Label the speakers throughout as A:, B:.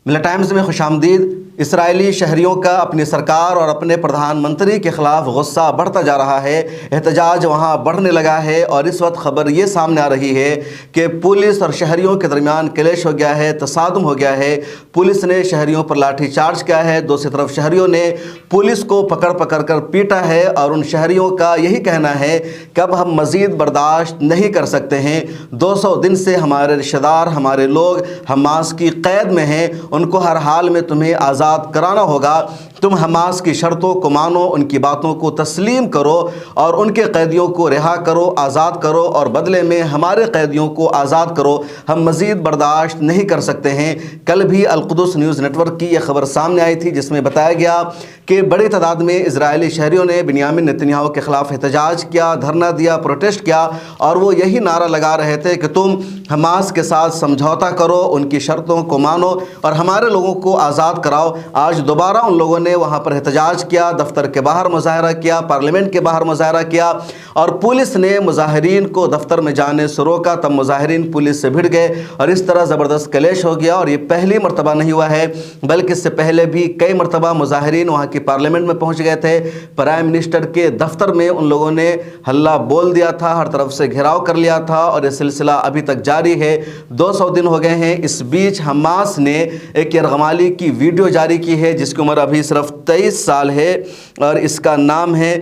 A: ملا ٹائمز میں خوش آمدید۔ اسرائیلی شہریوں کا اپنی سرکار اور اپنے پردھان منتری کے خلاف غصہ بڑھتا جا رہا ہے، احتجاج وہاں بڑھنے لگا ہے، اور اس وقت خبر یہ سامنے آ رہی ہے کہ پولیس اور شہریوں کے درمیان کلیش ہو گیا ہے، تصادم ہو گیا ہے۔ پولیس نے شہریوں پر لاٹھی چارج کیا ہے، دوسری طرف شہریوں نے پولیس کو پکڑ کر پیٹا ہے، اور ان شہریوں کا یہی کہنا ہے کہ اب ہم مزید برداشت نہیں کر سکتے ہیں۔ 200 دن سے ہمارے رشتہ دار، ہمارے لوگ حماس کی قید میں ہیں، ان کو ہر حال میں تمہیں آزاد کرانا ہوگا۔ تم حماس کی شرطوں کو مانو، ان کی باتوں کو تسلیم کرو اور ان کے قیدیوں کو رہا کرو، آزاد کرو، اور بدلے میں ہمارے قیدیوں کو آزاد کرو۔ ہم مزید برداشت نہیں کر سکتے ہیں۔ کل بھی القدس نیوز نیٹ ورک کی یہ خبر سامنے آئی تھی، جس میں بتایا گیا کہ بڑی تعداد میں اسرائیلی شہریوں نے بنیامین نتن یاہو کے خلاف احتجاج کیا، دھرنا دیا، پروٹیسٹ کیا، اور وہ یہی نعرہ لگا رہے تھے کہ تم حماس کے ساتھ سمجھوتا کرو، ان کی شرطوں کو مانو اور ہمارے لوگوں کو آزاد کراؤ۔ آج دوبارہ ان لوگوں نے وہاں پر احتجاج کیا، دفتر کے باہر مظاہرہ کیا، پارلیمنٹ کے باہر مظاہرہ کیا، اور پولیس نے مظاہرین کو دفتر میں جانے سے روکا۔ تب مظاہرین پولیس سے بھڑ گئے اور اس طرح زبردست کلیش ہو گیا، اور یہ پہلی مرتبہ نہیں ہوا ہے بلکہ اس سے پہلے بھی کئی مرتبہ مظاہرین وہاں کی پارلیمنٹ میں پہنچ گئے تھے۔ پرائم منسٹر کے دفتر میں ان لوگوں نے ہلہ بول دیا تھا، ہر طرف سے گھیراؤ کر لیا تھا، اور یہ سلسلہ ابھی تک جاری ہے۔ 200 دن ہو گئے ہیں۔ اس بیچ حماس نے ایک یرغمالی کی ویڈیو جاری کی ہے، جس کی عمر ابھی صرف 23 سال ہے، اور اس کا نام ہے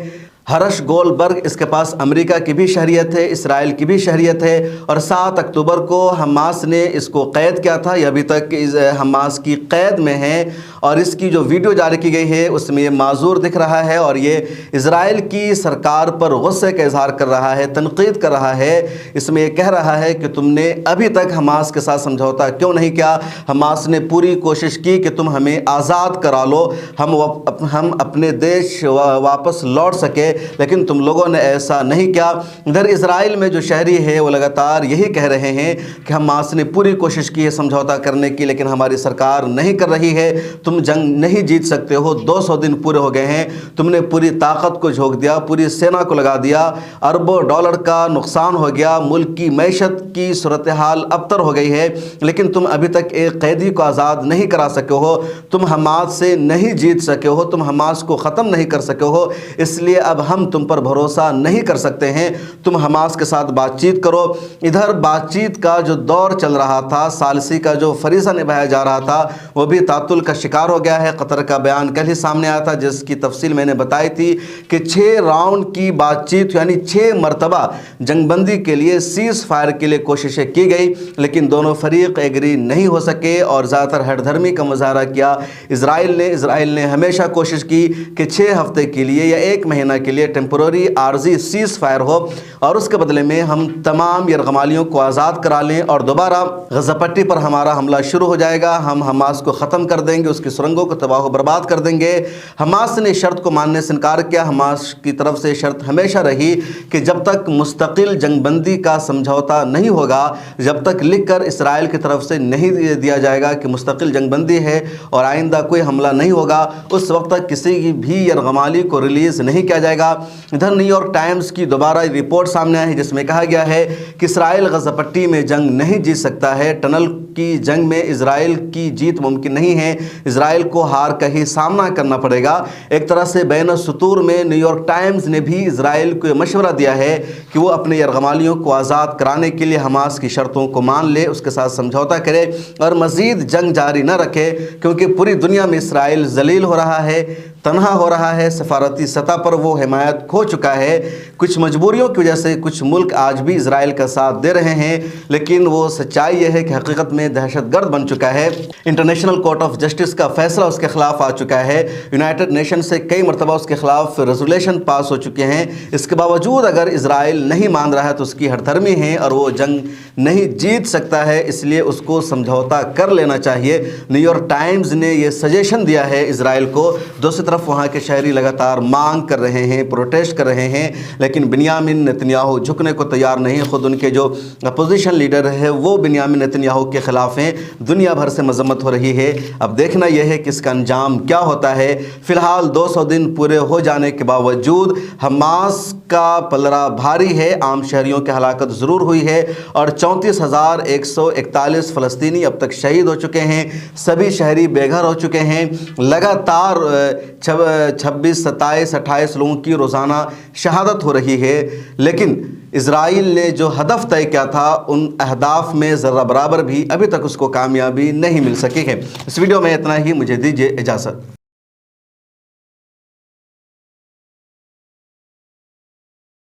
A: ہرش گولڈبرگ۔ اس کے پاس امریکہ کی بھی شہریت ہے، اسرائیل کی بھی شہریت ہے، اور 7 اکتوبر کو حماس نے اس کو قید کیا تھا۔ یہ ابھی تک حماس کی قید میں ہے، اور اس کی جو ویڈیو جاری کی گئی ہے اس میں یہ معذور دکھ رہا ہے، اور یہ اسرائیل کی سرکار پر غصے کا اظہار کر رہا ہے، تنقید کر رہا ہے۔ اس میں یہ کہہ رہا ہے کہ تم نے ابھی تک حماس کے ساتھ سمجھوتا کیوں نہیں کیا؟ حماس نے پوری کوشش کی کہ تم ہمیں آزاد کرا لو، ہم اپنے دیش واپس لوٹ سکے، لیکن تم لوگوں نے ایسا نہیں کیا۔ ادھر اسرائیل میں جو شہری ہے وہ لگاتار یہی کہہ رہے ہیں کہ حماس نے پوری کوشش کی ہے سمجھوتا کرنے کی، لیکن ہماری سرکار نہیں کر رہی ہے۔ تم جنگ نہیں جیت سکتے ہو، 200 دن پورے ہو گئے ہیں، تم نے پوری طاقت کو جھونک دیا، پوری سینا کو لگا دیا، اربوں ڈالر کا نقصان ہو گیا، ملک کی معیشت کی صورتحال ابتر ہو گئی ہے، لیکن تم ابھی تک ایک قیدی کو آزاد نہیں کرا سکے ہو، تم حماس سے نہیں جیت سکے ہو، تم حماس کو ختم نہیں کر سکے ہو، اس لیے اب ہم تم پر بھروسہ نہیں کر سکتے ہیں، تم حماس کے ساتھ بات چیت کرو۔ ادھر بات چیت کا جو دور چل رہا تھا، ثالثی کا جو فریضہ نبھایا جا رہا تھا، وہ بھی تعطل کا شکار ہو گیا ہے۔ قطر کا بیان کل ہی سامنے آیا تھا، جس کی تفصیل میں نے بتائی تھی کہ 6 راؤنڈ کی بات چیت، یعنی 6 مرتبہ جنگ بندی کے لیے، سیز فائر کے لیے کوششیں کی گئی، لیکن دونوں فریق ایگری نہیں ہو سکے، اور زیادہ تر ہٹ دھرمی کا مظاہرہ کیا اسرائیل نے ہمیشہ کوشش کی کہ 6 ہفتے کے لیے یا 1 مہینہ کے لیے ٹیمپرری عارضی سیز فائر ہو، اور اس کے بدلے میں ہم تمام یرغمالیوں کو آزاد کرا لیں، اور دوبارہ غزہ پٹی پر ہمارا حملہ شروع ہو جائے گا، ہم حماس کو ختم کر دیں گے، اس کی سرنگوں کو تباہ و برباد کر دیں گے۔ حماس نے شرط کو ماننے سے انکار کیا۔ حماس کی طرف سے شرط ہمیشہ رہی کہ جب تک مستقل جنگ بندی کا سمجھوتا نہیں ہوگا، جب تک لکھ کر اسرائیل کی طرف سے نہیں دیا جائے گا کہ مستقل جنگ بندی ہے اور آئندہ کوئی حملہ نہیں ہوگا، اس وقت تک کسی بھی یرغمالی کو ریلیز نہیں کیا جائے گا۔ ادھر نیو یارک ٹائمز کی دوبارہ رپورٹ سامنے آئی ہے، جس میں کہا گیا ہے کہ اسرائیل غزہ پٹی میں جنگ نہیں جیت سکتا ہے، ٹنل کی جنگ میں اسرائیل کی جیت ممکن نہیں ہے، اسرائیل کو ہار کا ہی سامنا کرنا پڑے گا۔ ایک طرح سے بین السطور میں نیو یارک ٹائمز نے بھی اسرائیل کو یہ مشورہ دیا ہے کہ وہ اپنے یرغمالیوں کو آزاد کرانے کے لیے حماس کی شرطوں کو مان لے، اس کے ساتھ سمجھوتا کرے اور مزید جنگ جاری نہ رکھے، کیونکہ پوری دنیا میں اسرائیل ذلیل ہو رہا ہے، تنہا ہو رہا ہے، سفارتی سطح پر وہ حمایت کھو چکا ہے۔ کچھ مجبوریوں کی وجہ سے کچھ ملک آج بھی اسرائیل کا ساتھ دے رہے ہیں، لیکن وہ سچائی یہ ہے کہ حقیقت میں دہشت گرد بن چکا ہے۔ انٹرنیشنل کورٹ آف جسٹس کا فیصلہ اس کے خلاف آ چکا ہے، یونائٹڈ نیشن سے کئی مرتبہ اس کے خلاف ریزولوشن پاس ہو چکے ہیں۔ اس کے باوجود اگر اسرائیل نہیں مان رہا ہے تو اس کی ہٹ دھرمی ہے اور وہ جنگ نہیں جیت سکتا ہے، اس لیے اس کو سمجھوتا کر لینا چاہیے۔ نیو یارک ٹائمز نے یہ سجیشن دیا ہے اسرائیل کو۔ دوسری طرف طرف وہاں کے شہری لگاتار مانگ کر رہے ہیں، پروٹیسٹ کر رہے ہیں، لیکن بنیامین نتنیاہو جھکنے کو تیار نہیں۔ خود ان کے جو اپوزیشن لیڈر ہے وہ بنیامین نتنیاہو کے خلاف ہیں، دنیا بھر سے مذمت ہو رہی ہے۔ اب دیکھنا یہ ہے کہ اس کا انجام کیا ہوتا ہے۔ فی الحال 200 دن پورے ہو جانے کے باوجود حماس کا پلڑا بھاری ہے، عام شہریوں کی ہلاکت ضرور ہوئی ہے اور 34,141 فلسطینی اب تک شہید ہو چکے ہیں، سبھی شہری بے گھر ہو چکے ہیں۔ لگاتار 26، 27، 28 لوگوں کی روزانہ شہادت ہو رہی ہے، لیکن اسرائیل نے جو ہدف طے کیا تھا ان اہداف میں ذرہ برابر بھی ابھی تک اس کو کامیابی نہیں مل سکی ہے۔ اس ویڈیو میں اتنا ہی، مجھے دیجیے اجازت۔